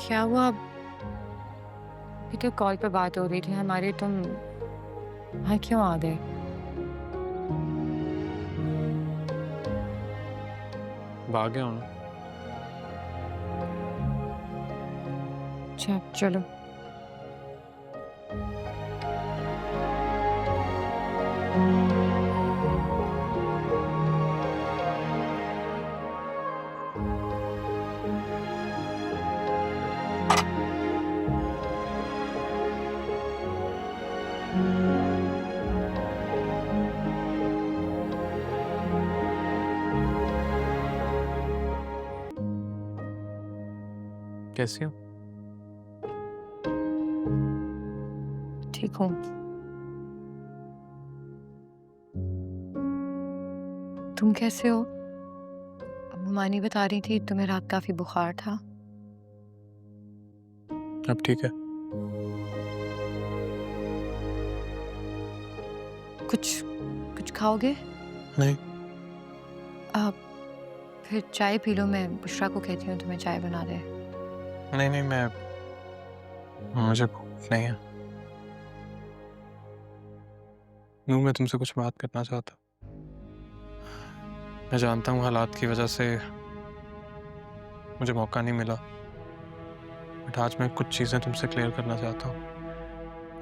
क्या हुआ? अभी तो कॉल पे बात हो रही थी हमारी, तुम यहाँ क्यों आ गए? भाग गया हूँ ना। अच्छा चलो। कैसी हो? ठीक हूँ। तुम कैसे हो? मानी बता रही थी तुम्हें रात काफी बुखार था। अब ठीक है। कुछ कुछ खाओगे? नहीं। आप फिर चाय पी लो, मैं बुशरा को कहती हूँ तुम्हें चाय बना दे। नहीं नहीं, मुझे भूख नहीं है। नूर, मैं तुमसे कुछ बात करना चाहता हूँ। मैं जानता हूँ हालात की वजह से मुझे मौका नहीं मिला, बट आज मैं कुछ चीज़ें तुमसे क्लियर करना चाहता हूँ।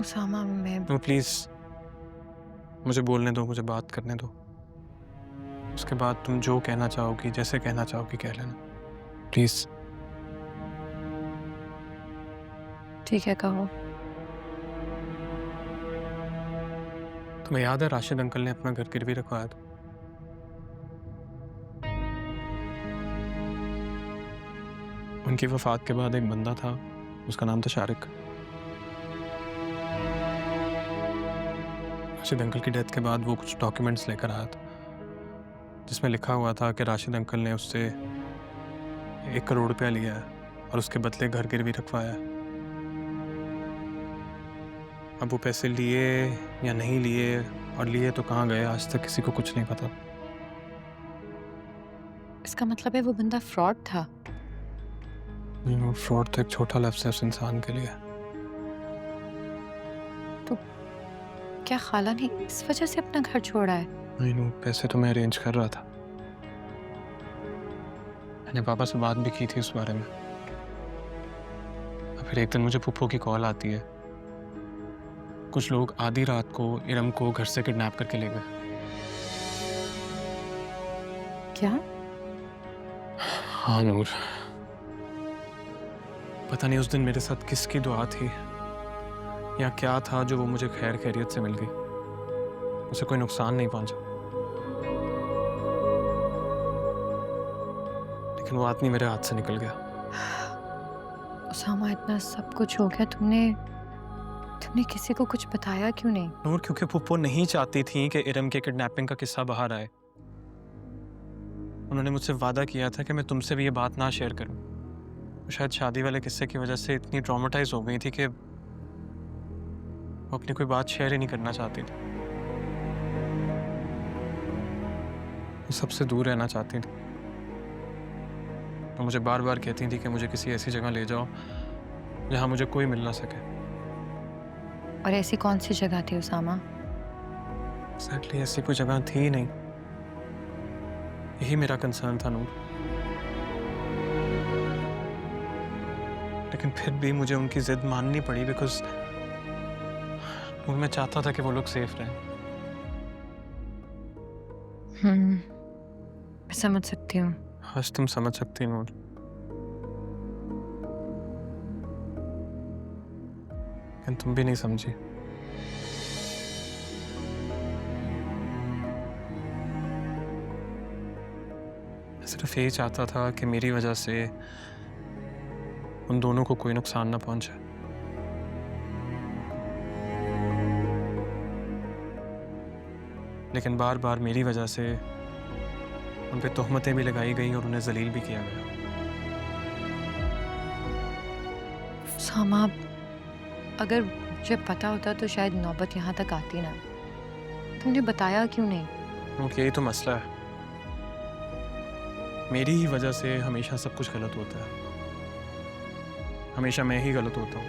उसामा, मैं नूर प्लीज़, मुझे बोलने दो, मुझे बात करने दो। उसके बाद तुम जो कहना चाहोगी, जैसे कहना चाहोगी कह लेना, प्लीज़। ठीक है, कहो। तुम्हें याद है राशिद अंकल ने अपना घर गिरवी रखवाया था? उनकी वफात के बाद एक बंदा था, उसका नाम था शारिक। राशिद अंकल की डेथ के बाद वो कुछ डॉक्यूमेंट्स लेकर आया था, जिसमें लिखा हुआ था कि राशिद अंकल ने उससे 1 करोड़ रुपया लिया है और उसके बदले घर गिरवी रखवाया है। अब वो पैसे लिए या नहीं लिए, और लिए तो कहाँ गए, आज तक किसी को कुछ नहीं पता। इसका मतलब है वो बंदा फ्रॉड था। फ्रॉड तो एक छोटा लफ्ज़ है उस इंसान के लिए। तो क्या खाला ने इस वजह से अपना घर छोड़ा है? नहीं, पैसे तो मैं अरेंज कर रहा था। मैंने पापा से बात भी की थी उस बारे में। और फिर एक दिन मुझे पुप्पो की कॉल आती है। कुछ लोग आधी रात को इरम को घर से किडनैप करके ले गए। क्या? हाँ नूर, पता नहीं उस दिन मेरे साथ किसकी दुआ थी या क्या था जो वो मुझे खैर खैरियत से मिल गई। उसे कोई नुकसान नहीं पहुंचा, लेकिन वो आदमी मेरे हाथ से निकल गया। उसामा, इतना सब कुछ हो गया, तुमने तुमने किसी को कुछ बताया क्यों नहीं? नूर, क्योंकि पुप्पो नहीं चाहती थी कि इरम के किडनैपिंग का किस्सा बाहर आए। उन्होंने मुझसे वादा किया था कि मैं तुमसे भी ये बात ना शेयर करूं। वो शायद शादी वाले किस्से की वजह से इतनी ट्रॉमेटाइज हो गई थी कि वो अपनी कोई बात शेयर ही नहीं करना चाहती थी। वो सबसे दूर रहना चाहती थी। वो मुझे बार बार कहती थी कि मुझे किसी ऐसी जगह ले जाओ जहां मुझे कोई मिल ना सके। और ऐसी कौन सी जगह थी उसामा? एग्जैक्टली ऐसी कोई जगह थी ही नहीं। यही मेरा कंसर्न था नूर। लेकिन फिर भी मुझे उनकी जिद माननी पड़ी, बिकॉज मैं चाहता था कि वो लोग सेफ रहें। मैं समझ सकती हूँ। आज तुम समझ सकती नूर, लेकिन तुम भी नहीं समझी। मैं सिर्फ यही चाहता था कि मेरी वजह से उन दोनों को कोई नुकसान ना पहुंचे। लेकिन बार बार मेरी वजह से उन पे तोहमतें भी लगाई गई और उन्हें जलील भी किया गया। उसामा, अगर मुझे पता होता तो शायद नौबत यहाँ तक आती ना। तुमने बताया क्यों नहीं? क्योंकि यही तो मसला है, मेरी ही वजह से हमेशा सब कुछ गलत होता है। हमेशा मैं ही गलत होता हूँ।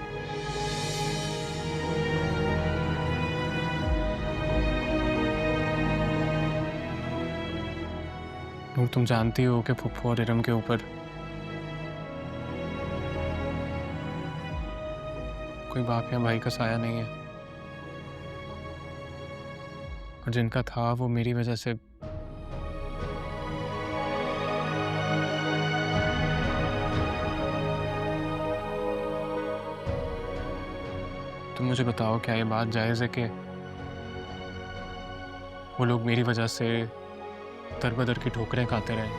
नूर, तुम जानती हो कि फुप्पो और इरम के ऊपर कोई बाप या भाई का साया नहीं है, और जिनका था वो मेरी वजह से तुम मुझे बताओ, क्या ये बात जायज़ है कि वो लोग मेरी वजह से दर बदर की ठोकरें खाते रहे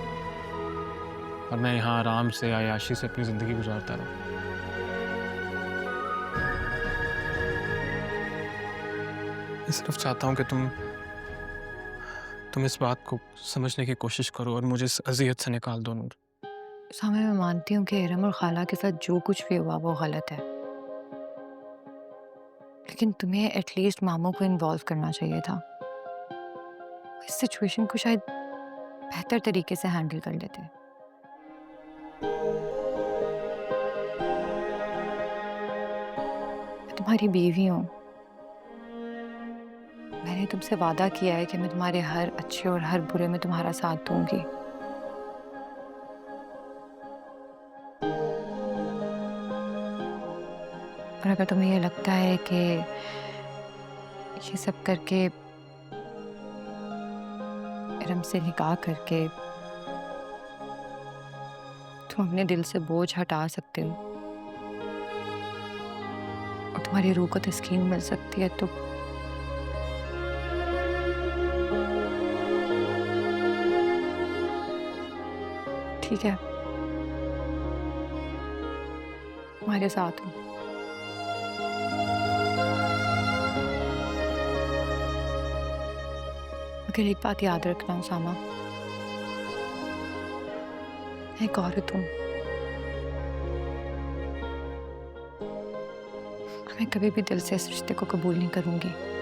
और मैं यहाँ आराम से आयाशी से अपनी ज़िंदगी गुजारता रहा? मैं सिर्फ चाहता हूँ कि तुम इस बात को समझने की कोशिश करो और मुझे इस अज़ियत से निकाल दो नूर। सामे मैं मानती हूँ कि इरम और खाला के साथ जो कुछ भी हुआ वो गलत है, लेकिन तुम्हें एटलीस्ट मामू को इन्वॉल्व करना चाहिए था। इस सिचुएशन को शायद बेहतर तरीके से हैंडल कर लेते। मैं तुम्हारी बीवी हूँ। मैंने तुमसे वादा किया है कि मैं तुम्हारे हर अच्छे और हर बुरे में तुम्हारा साथ दूंगी। और अगर तुम्हें ये लगता है कि ये सब करके, इरम से निकाह करके तुम अपने दिल से बोझ हटा सकते हो और तुम्हारी रूह को तस्कीन मिल सकती है, तो ठीक है, तुम्हारे साथ हूँ। मगर एक बात याद रखना उसामा, मैं एक औरत हूँ। मैं कभी भी दिल से इस रिश्ते को कबूल नहीं करूंगी।